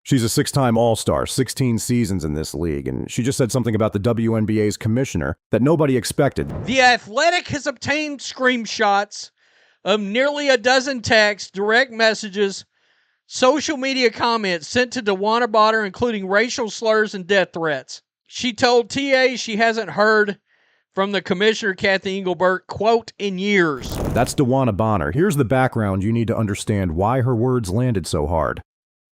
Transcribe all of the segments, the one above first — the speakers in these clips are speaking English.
She's a six-time All-Star, 16 seasons in this league, and she just said something about the WNBA's commissioner that nobody expected. The Athletic has obtained screenshots of nearly a dozen texts, direct messages, social media comments sent to DeWanna Bonner, including racial slurs and death threats. She told TA she hasn't heard from the commissioner, Cathy Engelbert, quote, in years. That's DeWanna Bonner. Here's the background you need to understand why her words landed so hard.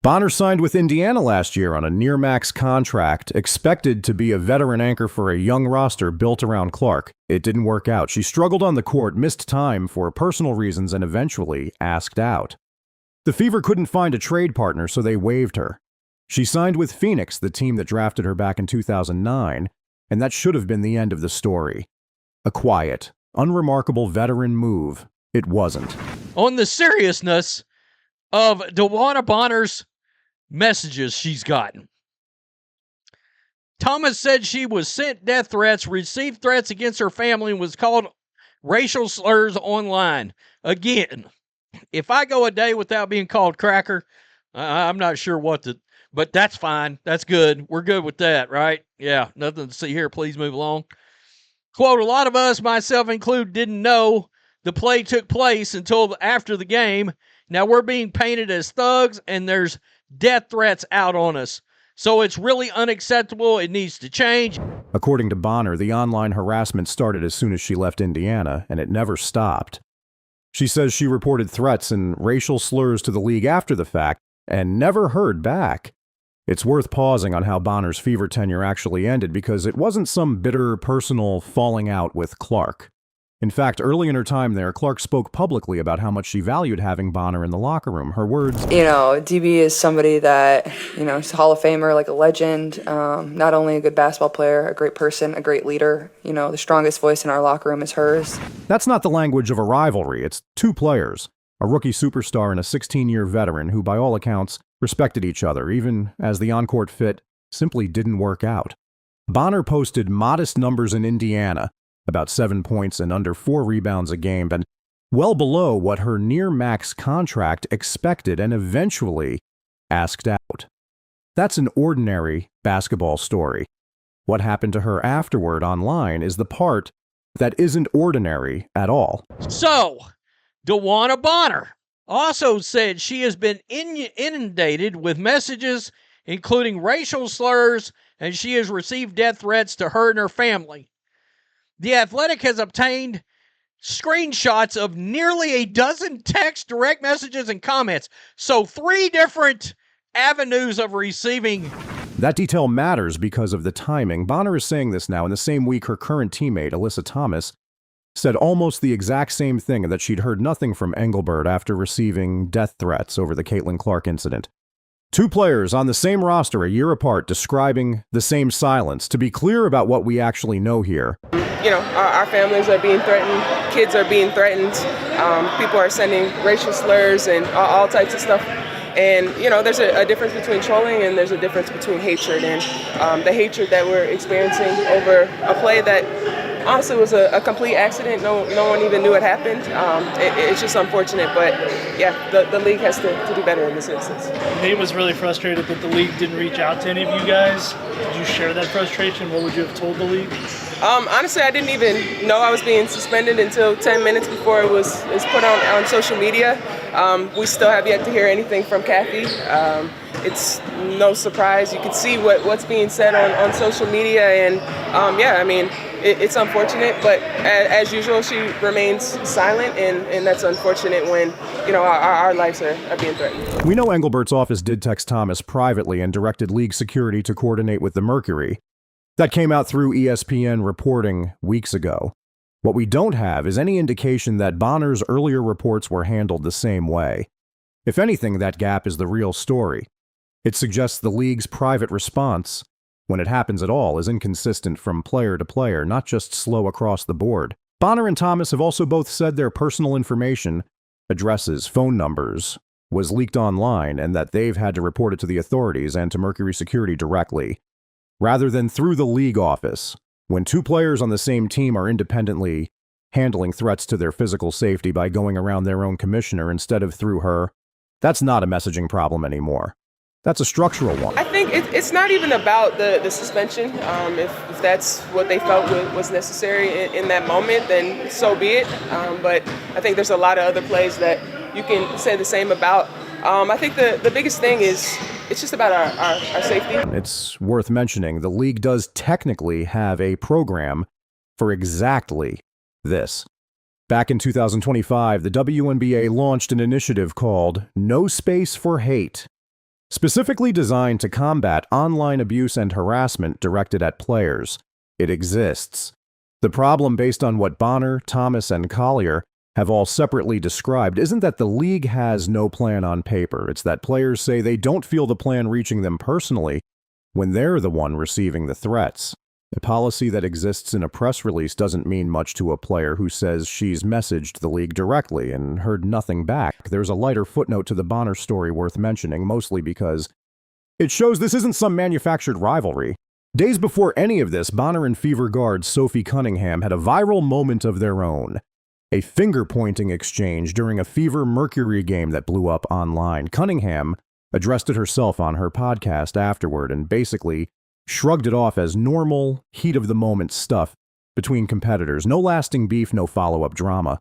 Bonner signed with Indiana last year on a near-max contract, expected to be a veteran anchor for a young roster built around Clark. It didn't work out. She struggled on the court, missed time for personal reasons, and eventually asked out. The Fever couldn't find a trade partner, so they waived her. She signed with Phoenix, the team that drafted her back in 2009, and that should have been the end of the story. A quiet, unremarkable veteran move. It wasn't. On the seriousness of DeWanna Bonner's messages she's gotten, Thomas said she was sent death threats, received threats against her family, and was called racial slurs online. Again, if I go a day without being called cracker, I'm not sure what to, but that's fine. That's good. We're good with that, right? Yeah, nothing to see here. Please move along. Quote, a lot of us, myself included, didn't know the play took place until after the game. Now we're being painted as thugs, and there's death threats out on us. So it's really unacceptable. It needs to change. According to Bonner, the online harassment started as soon as she left Indiana, and it never stopped. She says she reported threats and racial slurs to the league after the fact and never heard back. It's worth pausing on how Bonner's Fever tenure actually ended, because it wasn't some bitter personal falling out with Clark. In fact, early in her time there, Clark spoke publicly about how much she valued having Bonner in the locker room. Her words, DB is somebody that, he's a Hall of Famer, like a legend, not only a good basketball player, a great person, a great leader. The strongest voice in our locker room is hers. That's not the language of a rivalry. It's two players, a rookie superstar and a 16-year veteran who, by all accounts, respected each other, even as the on-court fit simply didn't work out. Bonner posted modest numbers in Indiana, about 7 points and under 4 rebounds a game, and well below what her near-max contract expected and eventually asked out. That's an ordinary basketball story. What happened to her afterward online is the part that isn't ordinary at all. So, DeWanna Bonner also said she has been inundated with messages including racial slurs, and she has received death threats to her and her family. The Athletic has obtained screenshots of nearly a dozen text, direct messages, and comments. So 3 different avenues of receiving. That detail matters because of the timing. Bonner is saying this now in the same week her current teammate, Alyssa Thomas, said almost the exact same thing, and that she'd heard nothing from Engelbert after receiving death threats over the Caitlin Clark incident. 2 players on the same roster a year apart describing the same silence. To be clear about what we actually know here. Our families are being threatened, kids are being threatened, people are sending racial slurs and all types of stuff. And, there's a difference between trolling and there's a difference between hatred. And the hatred that we're experiencing over a play that honestly was a complete accident. No one even knew it happened. It's just unfortunate. But, yeah, the league has to do better in this instance. Nate was really frustrated that the league didn't reach out to any of you guys. Did you share that frustration? What would you have told the league? Honestly, I didn't even know I was being suspended until 10 minutes before it was put on social media. We still have yet to hear anything from Cathy. It's no surprise. You can see what's being said on social media, and it's unfortunate, but as usual, she remains silent, and that's unfortunate when our lives are being threatened. We know Engelbert's office did text Thomas privately and directed league security to coordinate with the Mercury. That came out through ESPN reporting weeks ago. What we don't have is any indication that Bonner's earlier reports were handled the same way. If anything, that gap is the real story. It suggests the league's private response, when it happens at all, is inconsistent from player to player, not just slow across the board. Bonner and Thomas have also both said their personal information, addresses, phone numbers, was leaked online, and that they've had to report it to the authorities and to Mercury Security directly, rather than through the league office. When 2 players on the same team are independently handling threats to their physical safety by going around their own commissioner instead of through her, that's not a messaging problem anymore. That's a structural one. I think it's not even about the suspension. If that's what they felt was necessary in that moment, then so be it. But I think there's a lot of other plays that you can say the same about. I think the biggest thing is it's just about our safety. It's worth mentioning the league does technically have a program for exactly this. Back in 2025, the WNBA launched an initiative called No Space for Hate, specifically designed to combat online abuse and harassment directed at players. It exists. The problem, based on what Bonner, Thomas, and Collier have all separately described, isn't that the league has no plan on paper. It's that players say they don't feel the plan reaching them personally when they're the one receiving the threats. A policy that exists in a press release doesn't mean much to a player who says she's messaged the league directly and heard nothing back. There's a lighter footnote to the Bonner story worth mentioning, mostly because it shows this isn't some manufactured rivalry. Days before any of this, Bonner and Fever guard Sophie Cunningham had a viral moment of their own. A finger-pointing exchange during a Fever Mercury game that blew up online. Cunningham addressed it herself on her podcast afterward and basically shrugged it off as normal, heat-of-the-moment stuff between competitors. No lasting beef, no follow-up drama.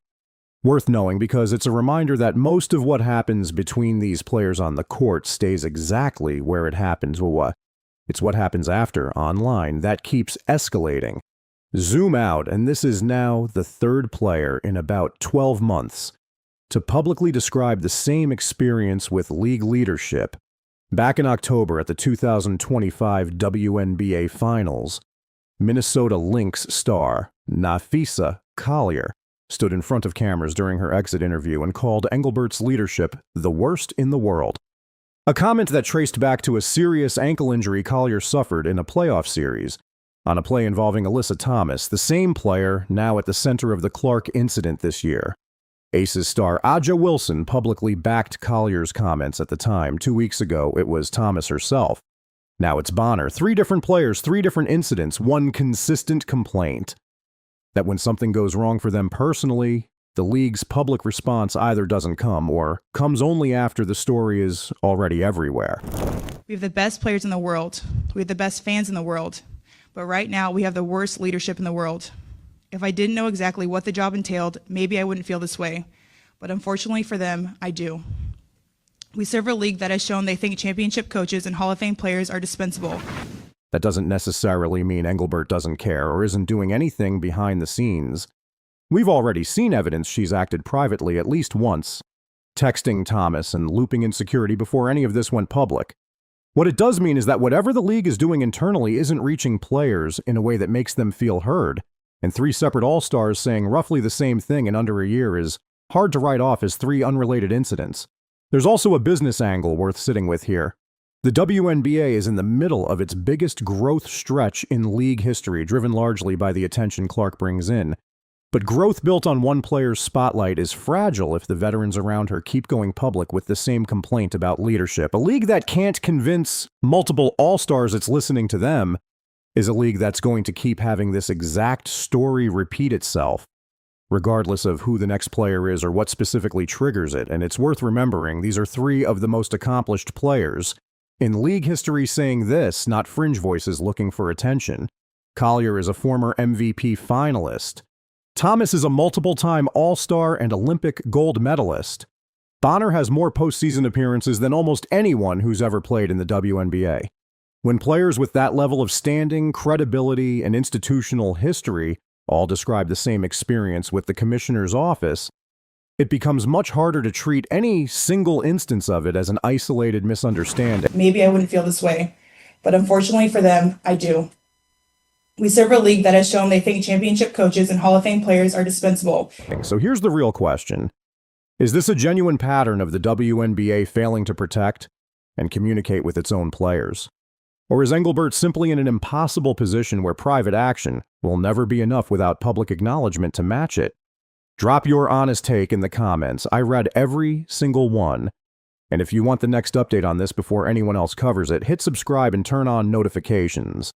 Worth knowing because it's a reminder that most of what happens between these players on the court stays exactly where it happens. Well, it's what happens after, online, that keeps escalating. Zoom out, and this is now the third player in about 12 months to publicly describe the same experience with league leadership. Back in October at the 2025 WNBA Finals, Minnesota Lynx star Napheesa Collier stood in front of cameras during her exit interview and called Engelbert's leadership the worst in the world. A comment that traced back to a serious ankle injury Collier suffered in a playoff series on a play involving Alyssa Thomas, the same player now at the center of the Clark incident this year. Aces star Aja Wilson publicly backed Collier's comments at the time. 2 weeks ago, it was Thomas herself. Now it's Bonner. 3 different players, 3 different incidents, one consistent complaint that when something goes wrong for them personally, the league's public response either doesn't come or comes only after the story is already everywhere. We have the best players in the world. We have the best fans in the world. But right now, we have the worst leadership in the world. If I didn't know exactly what the job entailed, maybe I wouldn't feel this way. But unfortunately for them, I do. We serve a league that has shown they think championship coaches and Hall of Fame players are dispensable. That doesn't necessarily mean Engelbert doesn't care or isn't doing anything behind the scenes. We've already seen evidence she's acted privately at least once, texting Thomas and looping in security before any of this went public. What it does mean is that whatever the league is doing internally isn't reaching players in a way that makes them feel heard. And 3 separate All-Stars saying roughly the same thing in under a year is hard to write off as 3 unrelated incidents. There's also a business angle worth sitting with here. The WNBA is in the middle of its biggest growth stretch in league history, driven largely by the attention Clark brings in. But growth built on one player's spotlight is fragile if the veterans around her keep going public with the same complaint about leadership. A league that can't convince multiple All-Stars it's listening to them is a league that's going to keep having this exact story repeat itself, regardless of who the next player is or what specifically triggers it. And it's worth remembering, these are 3 of the most accomplished players in league history saying this, not fringe voices looking for attention. Collier is a former MVP finalist. Thomas is a multiple-time All-Star and Olympic gold medalist. Bonner has more postseason appearances than almost anyone who's ever played in the WNBA. When players with that level of standing, credibility, and institutional history all describe the same experience with the commissioner's office, it becomes much harder to treat any single instance of it as an isolated misunderstanding. Maybe I wouldn't feel this way. But unfortunately for them, I do. We serve a league that has shown they think championship coaches and Hall of Fame players are dispensable. So here's the real question. Is this a genuine pattern of the WNBA failing to protect and communicate with its own players? Or is Engelbert simply in an impossible position where private action will never be enough without public acknowledgement to match it? Drop your honest take in the comments. I read every single one. And if you want the next update on this before anyone else covers it, hit subscribe and turn on notifications.